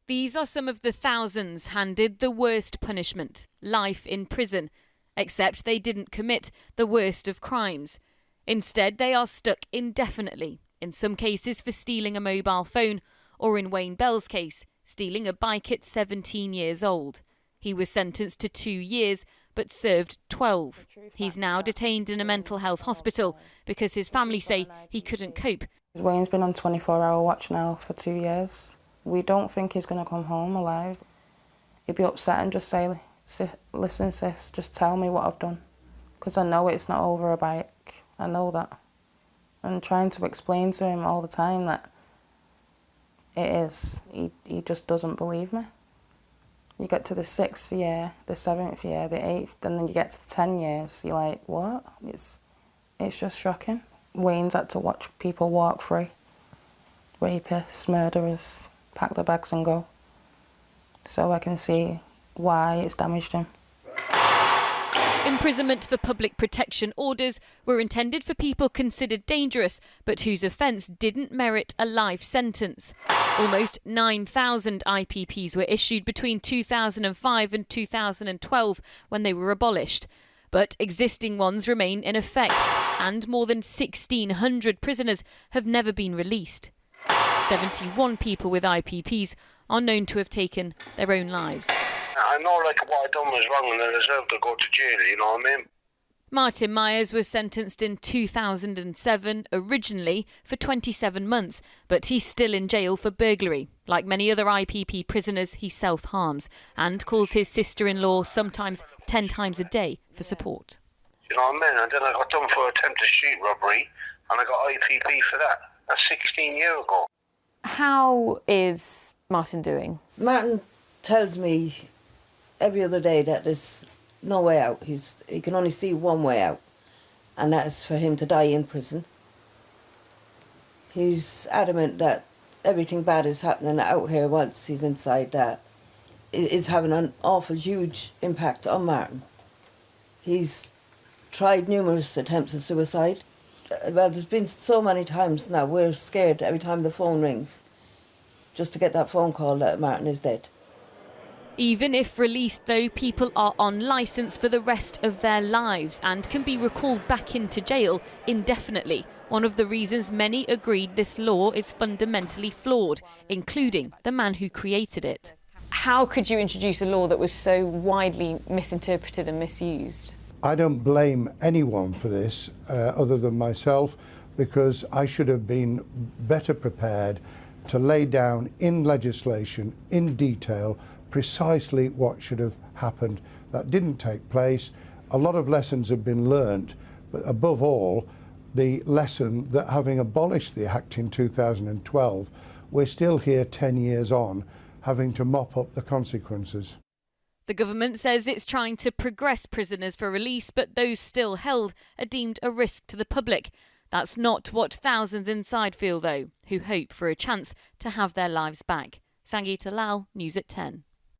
These are some of the thousands handed the worst punishment, life in prison, except they didn't commit the worst of crimes. Instead, they are stuck indefinitely, in some cases for stealing a mobile phone, or in Wayne Bell's case, stealing a bike at 17 years old. He was sentenced to 2 years, but served 12. He's now detained in a mental health hospital because his family say he couldn't cope. Wayne's been on 24-hour watch now for 2 years. We don't think he's going to come home alive. He'd be upset and just say, listen sis, just tell me what I've done. Because I know it's not over a bike, I know that. And trying to explain to him all the time that it is, he just doesn't believe me. You get to the 6th year, the 7th year, the 8th, and then you get to the 10 years, you're like, what? It's just shocking. Wayne's had to watch people walk free. Rapists, murderers, pack their bags and go. So I can see why it's damaged him. Imprisonment for public protection orders were intended for people considered dangerous, but whose offence didn't merit a life sentence. Almost 9,000 IPPs were issued between 2005 and 2012 when they were abolished. But existing ones remain in effect, and more than 1,600 prisoners have never been released. 71 people with IPPs are known to have taken their own lives. I know what I done was wrong and I deserve to go to jail, you know what I mean? Martin Myers was sentenced in 2007, originally for 27 months, but he's still in jail for burglary. Like many other IPP prisoners, he self-harms and calls his sister-in-law sometimes 10 times a day for support. You know what I mean? And then I got done for attempted street robbery and I got IPP for that. That's 16 years ago. How is Martin doing? Martin tells me every other day that there's no way out. He can only see one way out, and that is for him to die in prison. He's adamant that everything bad is happening out here once he's inside, that is having an awful huge impact on Martin. He's tried numerous attempts at suicide. Well, there's been so many times now we're scared every time the phone rings just to get that phone call that Martin is dead. Even if released, though, people are on licence for the rest of their lives and can be recalled back into jail indefinitely. One of the reasons many agreed this law is fundamentally flawed, including the man who created it. How could you introduce a law that was so widely misinterpreted and misused? I don't blame anyone for this other than myself, because I should have been better prepared to lay down in legislation, in detail, precisely what should have happened. That didn't take place. A lot of lessons have been learnt, but above all, the lesson that having abolished the Act in 2012, we're still here 10 years on, having to mop up the consequences. The government says it's trying to progress prisoners for release, but those still held are deemed a risk to the public. That's not what thousands inside feel, though, who hope for a chance to have their lives back. Sangeeta Lal, News at 10.